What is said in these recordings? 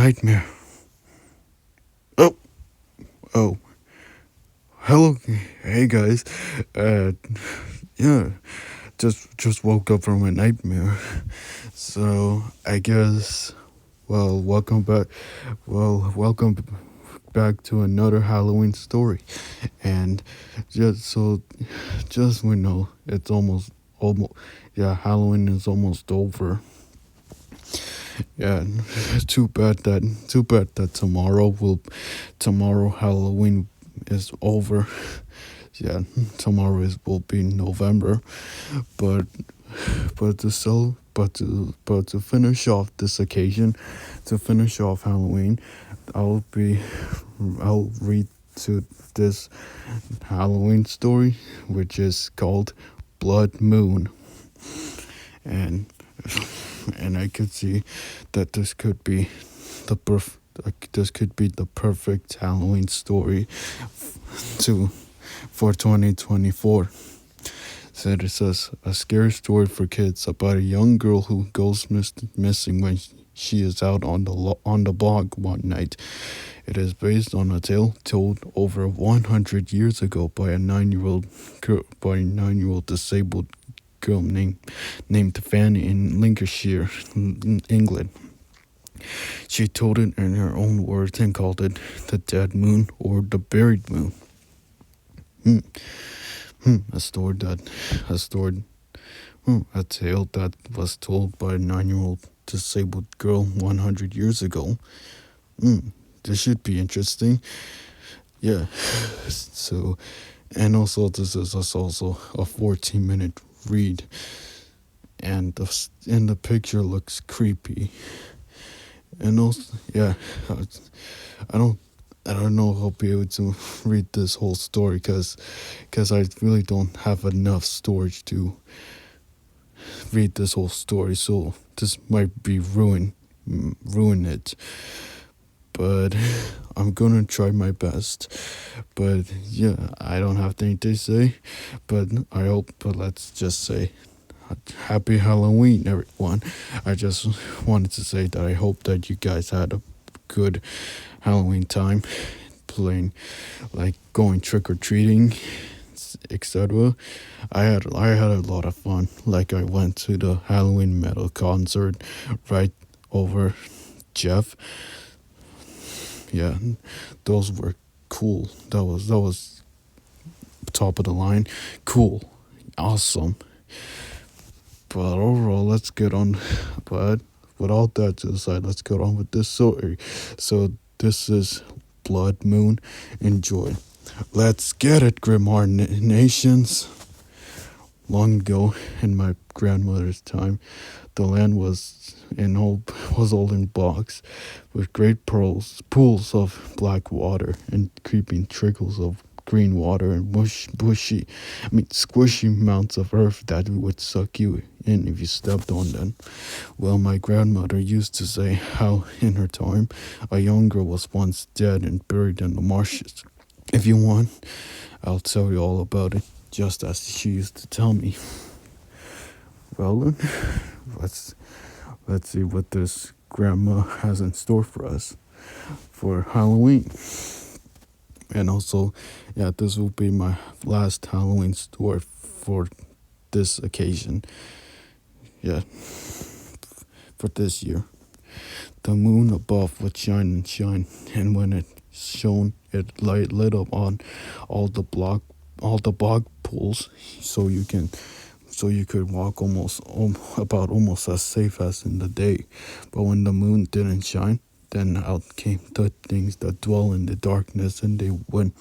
nightmare. Oh, oh, hello, hey guys. Uh, yeah, just woke up from a nightmare. So I guess, welcome back. Welcome back to another Halloween story. And just so, just we know, it's almost, yeah, Halloween is almost over. Yeah, too bad that tomorrow Halloween is over. Yeah, tomorrow will be November, but to finish off this occasion, to finish off Halloween, I'll be I'll read to this Halloween story, which is called Blood Moon, and I could see that this could be the perfect Halloween story to for 2024. So it says a scary story for kids about a young girl who goes missing when she is out on the bog one night. It is based on a tale told over 100 years ago by a 9-year-old disabled girl named Fanny in Lincolnshire, England. She told it in her own words and called it the dead moon or the buried moon. Hmm. A story that a story a tale that was told by a 9-year-old disabled girl 100 years ago. This should be interesting. Yeah. So, and also this is also a 14-minute read, and the picture looks creepy. And also, yeah, I don't I don't know if I'll be able to read this whole story because I really don't have enough storage to read this whole story. So this might be ruin it. But I'm gonna try my best. But yeah, I don't have anything to say. But let's just say happy Halloween, everyone. I just wanted to say that I hope that you guys had a good Halloween time, playing, like going trick or treating, etc. I had a lot of fun. Like I went to the Halloween metal concert right over Jeff. Yeah, those were cool. That was top of the line. Cool, awesome. But overall, let's get on. But with all that to the side, let's get on with this story. So this is Blood Moon. Enjoy. Let's get it, Grimoire Nations. Long ago, in my grandmother's time, the land was all in bogs, with great pools of black water and creeping trickles of green water and squishy mounts of earth that would suck you in if you stepped on them. Well, my grandmother used to say how, in her time, a young girl was once dead and buried in the marshes. If you want, I'll tell you all about it, just as she used to tell me. Well then, let's see what this grandma has in store for us for Halloween. And also, yeah, this will be my last Halloween story for this occasion. Yeah, for this year. The moon above would shine and shine, and when it shone, it lit up on all the bog pools, so you could walk almost as safe as in the day. But when the moon didn't shine, then out came the things that dwell in the darkness, and they went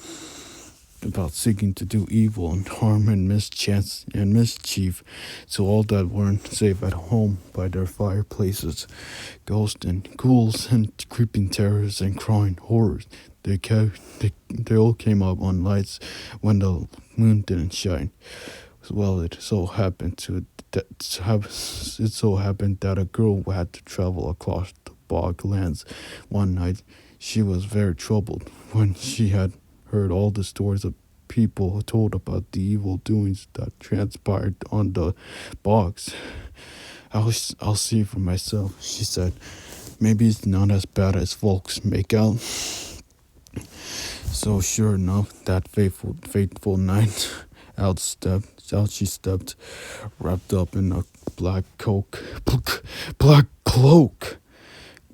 about seeking to do evil and harm and mischief to all that weren't safe at home by their fireplaces. Ghosts and ghouls and creeping terrors and crying horrors. They all came up on lights when the moon didn't shine. Well, it so happened that a girl had to travel across the bog lands one night. She was very troubled when she had heard all the stories of people told about the evil doings that transpired on the bogs. I'll see for myself, she said. Maybe it's not as bad as folks make out. So sure enough, that fateful night, out she stepped, wrapped up in a black cloak, black cloak,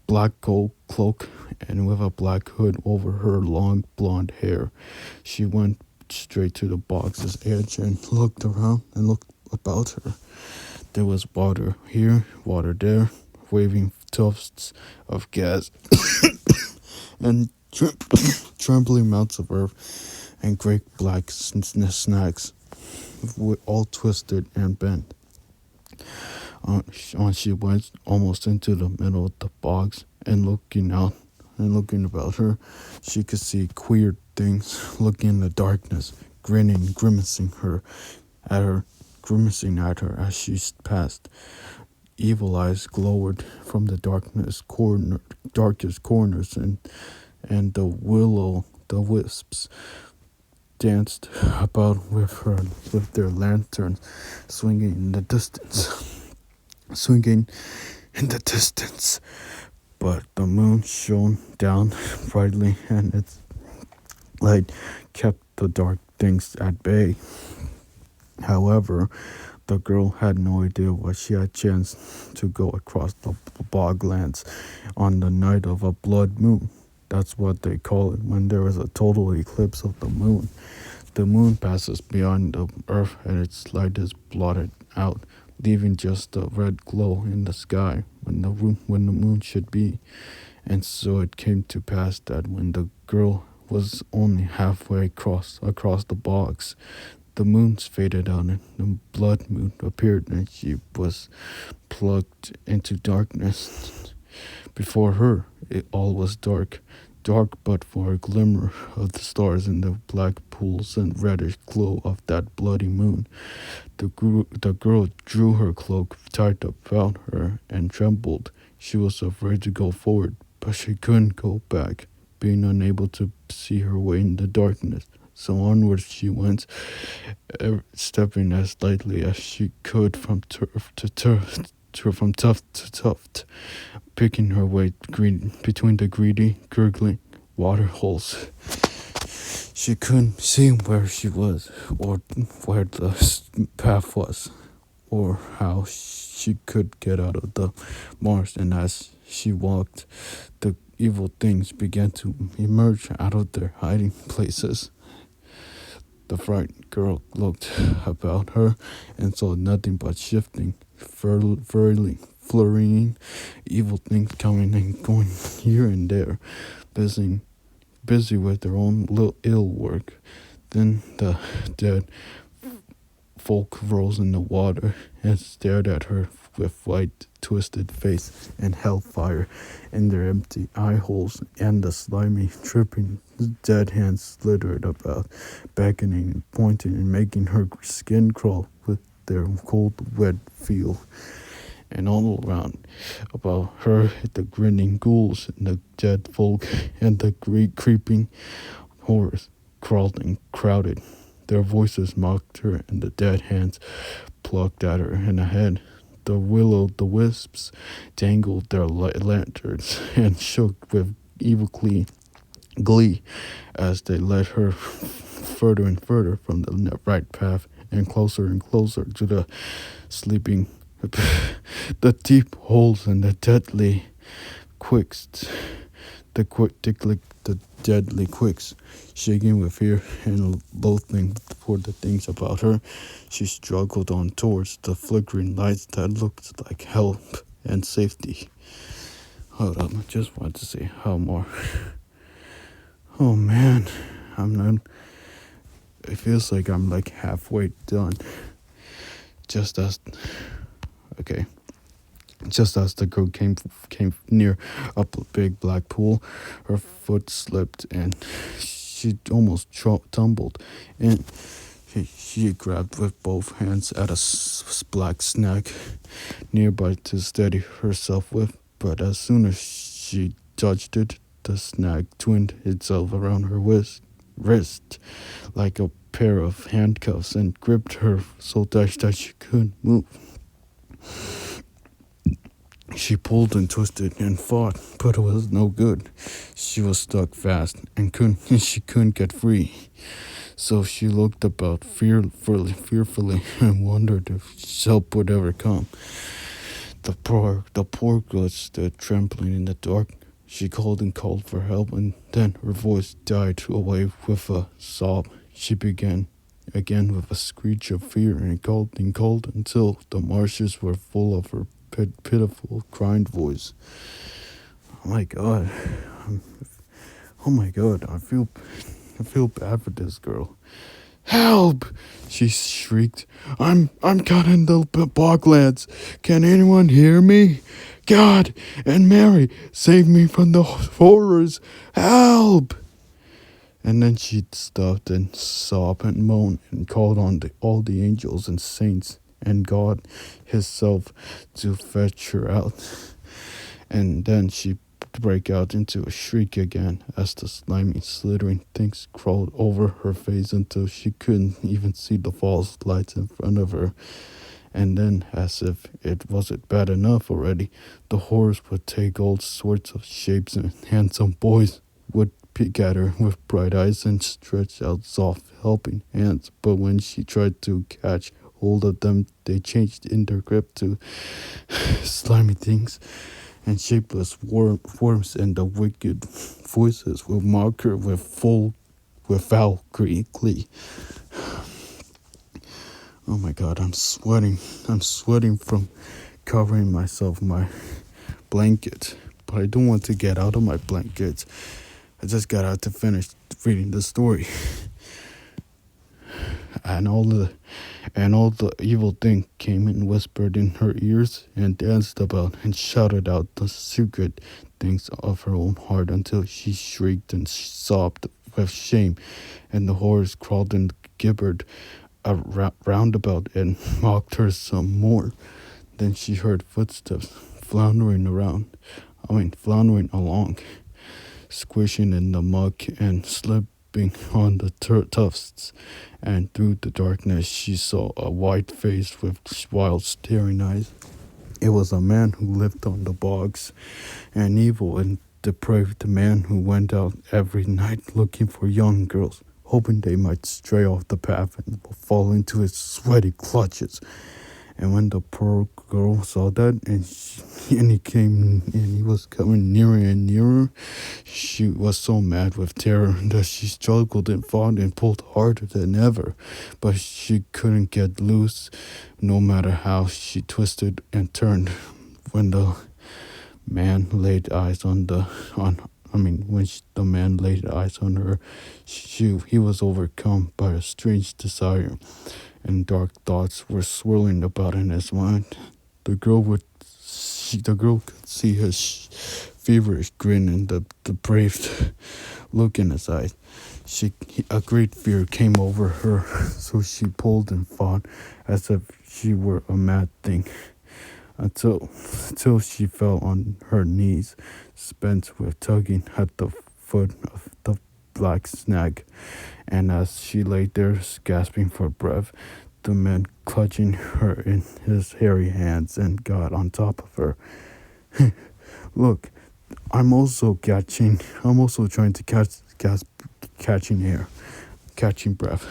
cloak, and with a black hood over her long blonde hair. She went straight to the box's edge and looked around and looked about her. There was water here, water there, waving tufts of gas, and trembling mounts of earth, and great black snacks, all twisted and bent. On she went almost into the middle of the box, and looking about her, she could see queer things looking in the darkness, at her, grimacing at her as she passed. Evil eyes glowed from the darkest corners, and the wisps danced about with their lanterns swinging in the distance. But the moon shone down brightly, and its light kept the dark things at bay. However, the girl had no idea what she had chanced to go across the boglands on the night of a blood moon. That's what they call it when there is a total eclipse of the moon. The moon passes beyond the earth and its light is blotted out, leaving just a red glow in the sky when the moon should be. And so it came to pass that when the girl was only halfway across the bogs, the moons faded out and the blood moon appeared, and she was plugged into darkness. Before her, all was dark but for a glimmer of the stars in the black pools and reddish glow of that bloody moon. The girl drew her cloak tight about her and trembled. She was afraid to go forward, but she couldn't go back, being unable to see her way in the darkness. So onwards she went, stepping as lightly as she could from tuft to tuft, picking her way between the greedy, gurgling water holes. She couldn't see where she was, or where the path was, or how she could get out of the marsh. And as she walked, the evil things began to emerge out of their hiding places. The frightened girl looked about her and saw nothing but shifting, flurrying evil things coming and going here and there, busy with their own little ill work. Then the dead folk rose in the water and stared at her with white, twisted face and hellfire in their empty eye holes, and the slimy, dripping, dead hands slithered about, beckoning and pointing and making her skin crawl with their cold, wet feel. And all around about her, the grinning ghouls and the dead folk and the creeping horrors crawled and crowded. Their voices mocked her, and the dead hands plucked at her in the head. The will-o'-the-wisps dangled their lanterns and shook with evil glee as they led her further and further from the right path and closer to the sleeping, the deep holes and the deadly quicks, the deadly quicks. Shaking with fear and loathing for the things about her, she struggled on towards the flickering lights that looked like help and safety. Hold up, I just want to see how more. Oh man, I'm not. It feels like I'm like halfway done. Just as the girl came near a big black pool, her foot slipped and she almost tumbled, and she grabbed with both hands at a black snag nearby to steady herself with. But as soon as she touched it, the snag twined itself around her wrist like a pair of handcuffs and gripped her so tight that she couldn't move. She pulled and twisted and fought, but it was no good. She was stuck fast and couldn't she couldn't get free. So she looked about fearfully and wondered if help would ever come. The poor girl stood trembling in the dark. She called for help, and then her voice died away with a sob. She began again with a screech of fear and called until the marshes were full of her pitiful crying voice. Oh my God! Oh my God! I feel bad for this girl. Help! She shrieked. I'm caught in the boglands. Can anyone hear me? God and Mary, save me from the horrors. Help! And then she stopped and sobbed and moaned and called on all the angels and saints and God Himself to fetch her out. And then she broke out into a shriek again as the slimy, slithering things crawled over her face until she couldn't even see the false lights in front of her. And then, as if it wasn't bad enough already, the horrors would take all sorts of shapes, and handsome boys would peek at her with bright eyes and stretch out soft, helping hands. But when she tried to catch hold of them, they changed in their grip to slimy things and shapeless worms, and the wicked voices will mock her with foul glee. Oh my God, I'm sweating. I'm sweating from covering myself in my blanket, but I don't want to get out of my blanket. I just got out to finish reading the story, and all the evil thing came and whispered in her ears and danced about and shouted out the secret things of her own heart until she shrieked and sobbed with shame, and the horrors crawled and gibbered round about and mocked her some more. Then she heard footsteps floundering along, squishing in the muck and slipping on the tufts, and through the darkness she saw a white face with wild staring eyes. It was a man who lived on the bogs, an evil and depraved man who went out every night looking for young girls, hoping they might stray off the path and fall into his sweaty clutches. And when the poor girl saw that, and he was coming nearer and nearer, she was so mad with terror that she struggled and fought and pulled harder than ever, but she couldn't get loose, no matter how she twisted and turned. When the man laid eyes on the on when the man laid eyes on her, he was overcome by a strange desire, and dark thoughts were swirling about in his mind. The girl could see his feverish grin and the depraved look in his eyes. A great fear came over her, so she pulled and fought as if she were a mad thing, until she fell on her knees, spent with tugging at the foot of the black snag. And as she lay there, gasping for breath, the man clutching her in his hairy hands and got on top of her. Look, I'm also trying to catching air, catching breath.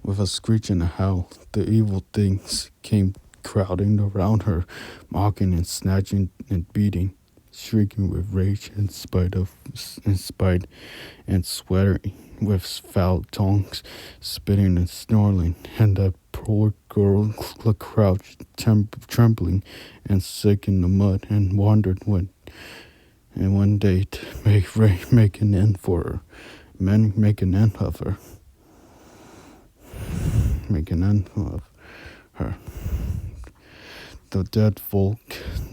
With a screech and a howl, the evil things came crowding around her, mocking and snatching and beating, shrieking with rage in spite and swearing with foul tongues, spitting and snarling, and that poor girl crouched, trembling and sick in the mud, and wondered when they'd make an end for her, make an end of her, make an end of her. The dead folk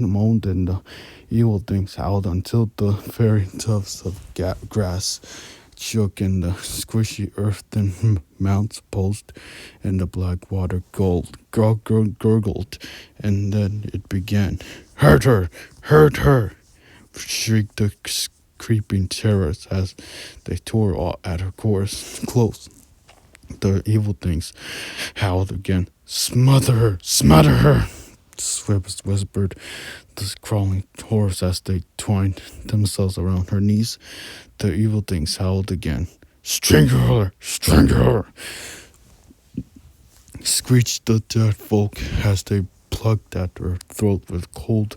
moaned and the evil things howled until the very tufts of grass shook and the squishy earth and mounts pulsed and the black water gurgled, and then it began. Hurt her! Hurt her! Shrieked the creeping terrors as they tore at her close. The evil things howled again. Smother her! Smother her! Swift whispered the crawling horse as they twined themselves around her knees. The evil things howled again. Strangle her! Strangle her! Screeched the dead folk as they plucked at her throat with cold,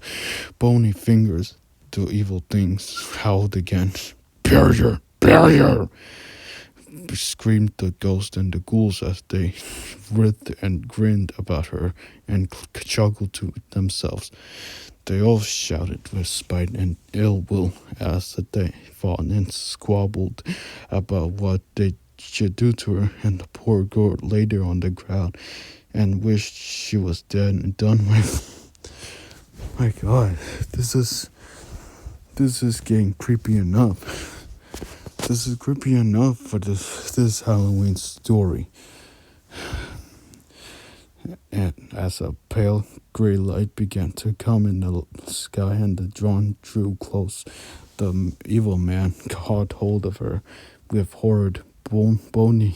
bony fingers. The evil things howled again. Bury her! Bury her! Screamed the ghosts and the ghouls as they writhed and grinned about her and chuckled to themselves. They all shouted with spite and ill will as they fought and squabbled about what they should do to her, and the poor girl lay there on the ground and wished she was dead and done with. My God, this is getting creepy enough. This is creepy enough for this Halloween story. And as a pale gray light began to come in the sky and the dawn drew close, the evil man caught hold of her with horrid bony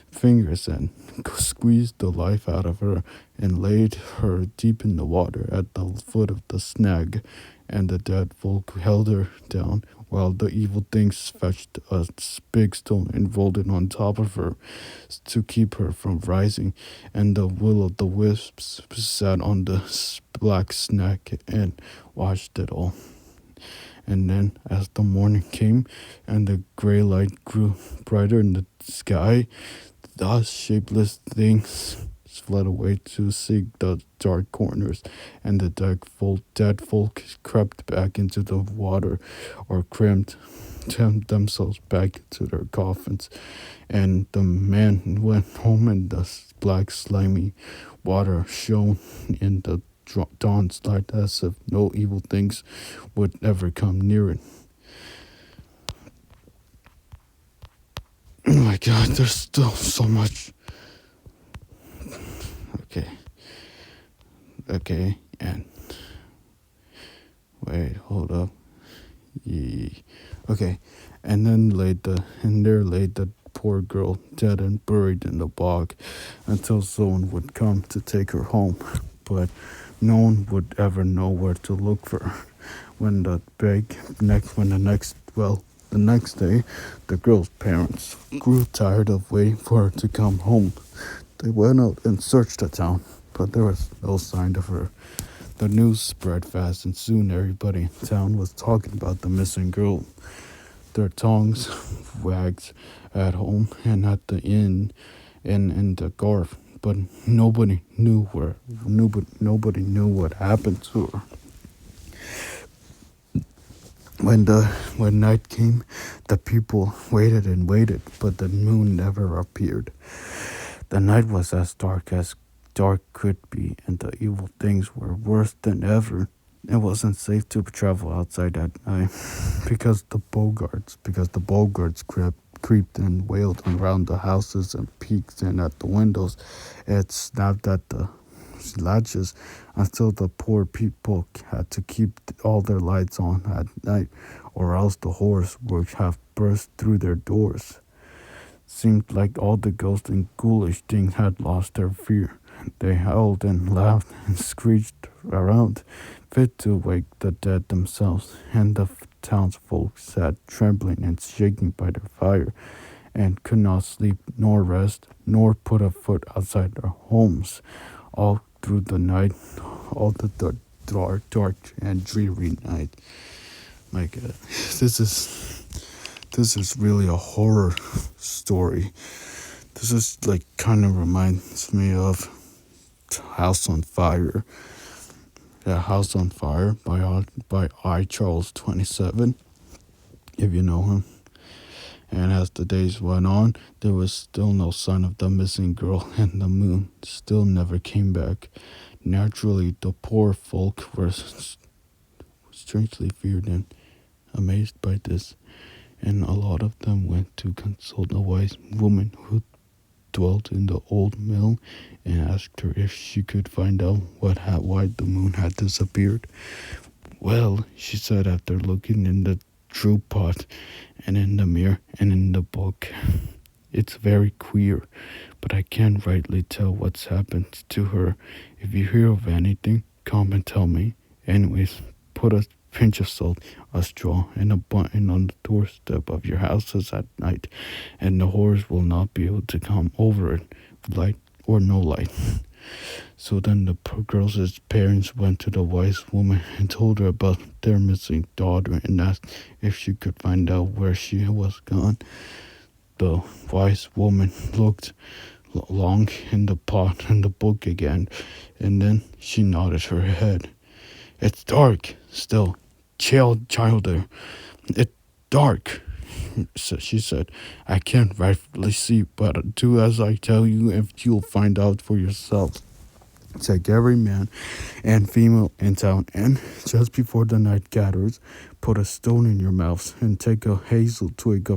fingers and squeezed the life out of her and laid her deep in the water at the foot of the snag, and the dead folk held her down while the evil things fetched a big stone and rolled it on top of her to keep her from rising, and the will-o'-the-wisps sat on the black snag and watched it all. And then, as the morning came and the gray light grew brighter in the sky, the shapeless things fled away to seek the dark corners, and the dead folk crept back into the water or crammed themselves back into their coffins. And the man went home, and the black, slimy water shone in the dawn's light as if no evil things would ever come near it. Oh my God, there's still so much. Okay, and wait, hold up. Okay, and there laid the poor girl dead and buried in the bog until someone would come to take her home, but no one would ever know where to look for her. The next day, the girl's parents grew tired of waiting for her to come home. They went out and searched the town, but there was no sign of her. The news spread fast, and soon everybody in town was talking about the missing girl. Their tongues wagged at home and at the inn and in the garth, but nobody knew what happened to her. When night came, the people waited and waited, but the moon never appeared. The night was as dark could be, and the evil things were worse than ever. It wasn't safe to travel outside at night because the bogarts creeped and wailed around the houses and peeked in at the windows. It snapped at the latches until the poor people had to keep all their lights on at night, or else the horse would have burst through their doors. Seemed like all the ghosts and ghoulish things had lost their fear. They howled and laughed and screeched around, fit to wake the dead themselves, and the townsfolk sat trembling and shaking by their fire, and could not sleep nor rest, nor put a foot outside their homes, all through the night, all the dark and dreary night. My God, this is really a horror story. This is like kind of reminds me of House on Fire. Yeah, House on Fire by I. Charles 27, if you know him. And as the days went on, there was still no sign of the missing girl, and the moon still never came back. Naturally, the poor folk were strangely feared and amazed by this, and a lot of them went to consult a wise woman who dwelt in the old mill and asked her if she could find out why the moon had disappeared. Well, she said, after looking in the true pot and in the mirror and in the book, it's very queer, but I can't rightly tell what's happened to her. If you hear of anything, come and tell me. Anyways, put a pinch of salt, a straw, and a button on the doorstep of your houses at night, and the horrors will not be able to come over it, light or no light. So then the girls' parents went to the wise woman and told her about their missing daughter and asked if she could find out where she was gone. The wise woman looked long in the pot and the book again, and then she nodded her head. It's dark still, childer. It's dark, so she said. I can't rightfully see, but do as I tell you, and you'll find out for yourself. Take every man and female in town, and just before the night gathers, put a stone in your mouths, and take a hazel twig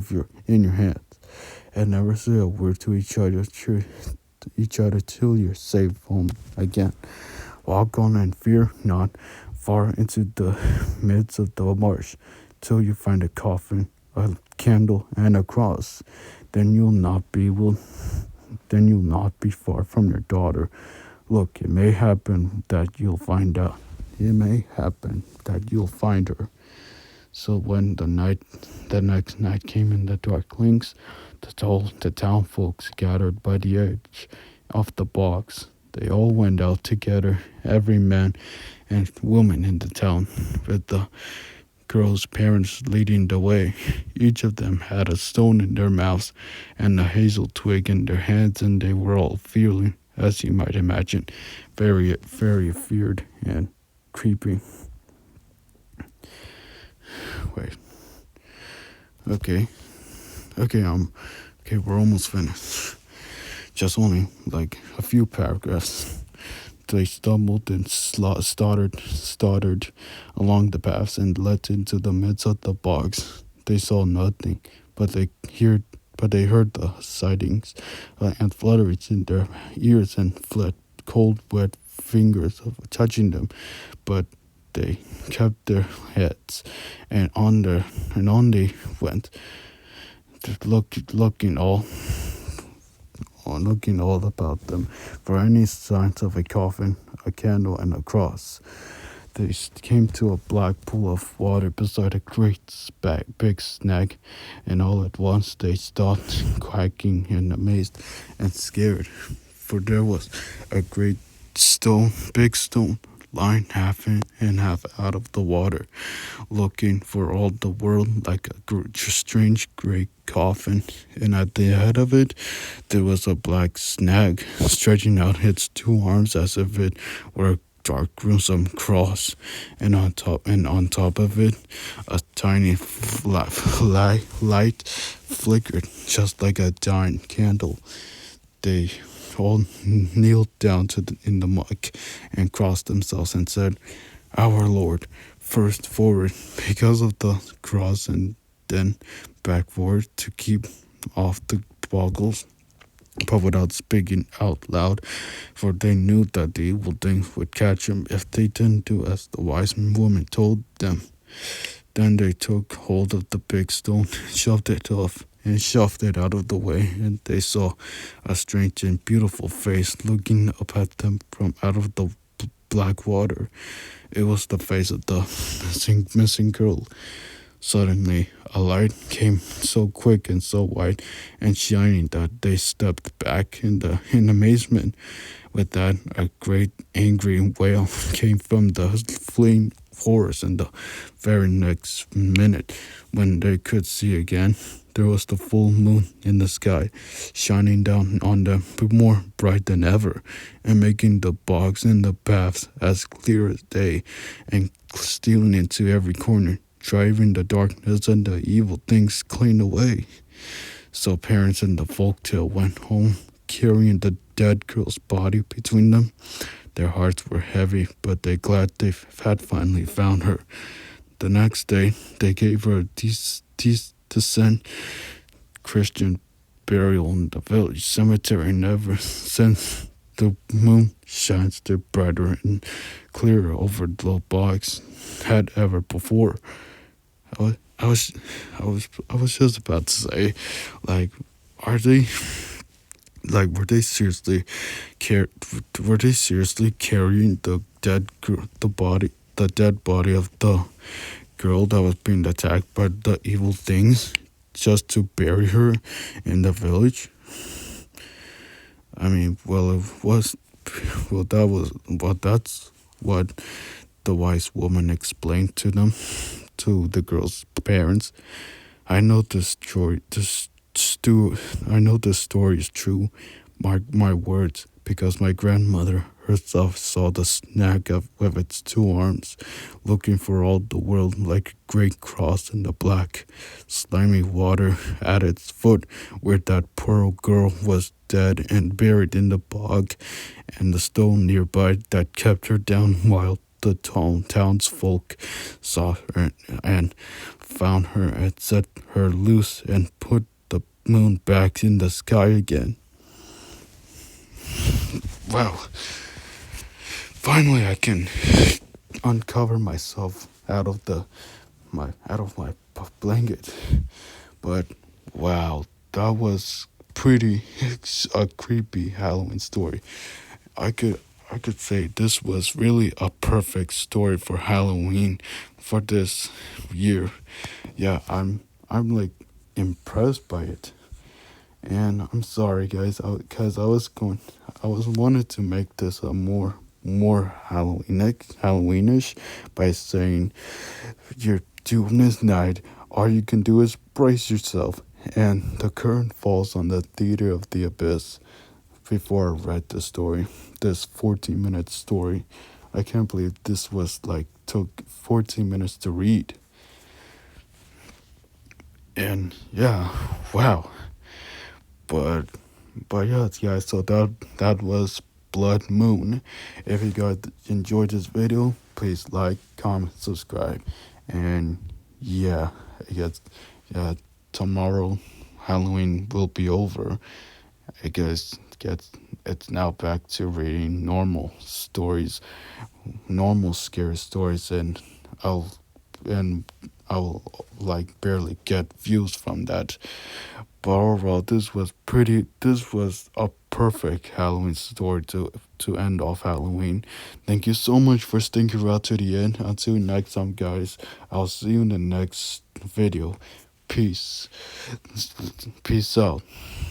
in your hands, and never say a word to each other till you're safe home again. Walk on and fear not, far into the midst of the marsh, till you find a coffin, a candle, and a cross. Then you'll not be far from your daughter. Look, it may happen that you'll find out. It may happen that you'll find her. So when the next night came in the darklings, the town folks gathered by the edge of the bogs. They all went out together, every man and woman in the town, with the girls' parents leading the way. Each of them had a stone in their mouths and a hazel twig in their hands, and they were all feeling, as you might imagine, very, very feared and creepy. Wait. Okay. Okay, we're almost finished. Just only like a few paragraphs. They stumbled and stuttered along the paths and led into the midst of the bogs. They saw nothing, but they heard the sightings and flutterings in their ears and felt cold, wet fingers of touching them, but they kept their heads and on they went, looking all about them for any signs of a coffin, a candle, and a cross. They came to a black pool of water beside a great big snag, and all at once they stopped, quaking and amazed and scared, for there was a big stone, lying half in and half out of the water, looking for all the world like a strange gray coffin, and at the head of it there was a black snag stretching out its two arms as if it were a dark gruesome cross, and on top of it a tiny light flickered just like a dying candle. They all kneeled down in the muck and crossed themselves and said, Our Lord, first forward because of the cross, and then backward to keep off the boggles, but without speaking out loud, for they knew that the evil things would catch them if they didn't do as the wise woman told them. Then they took hold of the big stone, shoved it out of the way, and they saw a strange and beautiful face looking up at them from out of the black water. It was the face of the missing girl. Suddenly, a light came so quick and so white and shining that they stepped back in amazement. With that, a great angry wail came from the fleeing horse, and the very next minute, when they could see again, there was the full moon in the sky, shining down on them more bright than ever, and making the bogs and the paths as clear as day, and stealing into every corner, driving the darkness and the evil things clean away. So parents in the folktale went home, carrying the dead girl's body between them. Their hearts were heavy, but they glad they had finally found her. The next day, they gave her a decent Christian burial in the village cemetery, and ever since the moon shines still brighter and clearer over the bogs had ever before. I was just about to say, like, are they Like, were they seriously carrying the dead body of the girl that was being attacked by the evil things just to bury her in the village? I mean, well, it was, that's what the wise woman explained to them, to the girl's parents. I know this story. I know this story is true. Mark my words, because my grandmother herself saw the snake with its two arms, looking for all the world like a great cross in the black, slimy water at its foot, where that poor girl was dead and buried in the bog, and the stone nearby that kept her down while the townsfolk saw her and found her and set her loose and put the moon back in the sky again. Well, finally I can uncover myself out of my blanket. But wow, that was pretty a creepy Halloween story. I could I could say this was really a perfect story for Halloween for this year. Yeah, I'm like impressed by it. And I'm sorry guys, because I was wanted to make this a more Halloweenish by saying you're doing this night. All you can do is brace yourself, and the curtain falls on the theater of the abyss. Before I read the story, this 14-minute story, I can't believe this was like took 14 minutes to read. And yeah, wow. But yeah, so that was Blood Moon. If you guys enjoyed this video, please like, comment, subscribe. And yeah, I guess yeah, tomorrow Halloween will be over. I guess it's now back to reading normal stories, normal scary stories, and I'll and I'll like barely get views from that. But overall, This was a perfect Halloween story to end off Halloween. Thank you so much for sticking around to the end. Until next time, guys. I'll see you in the next video. Peace. Peace out.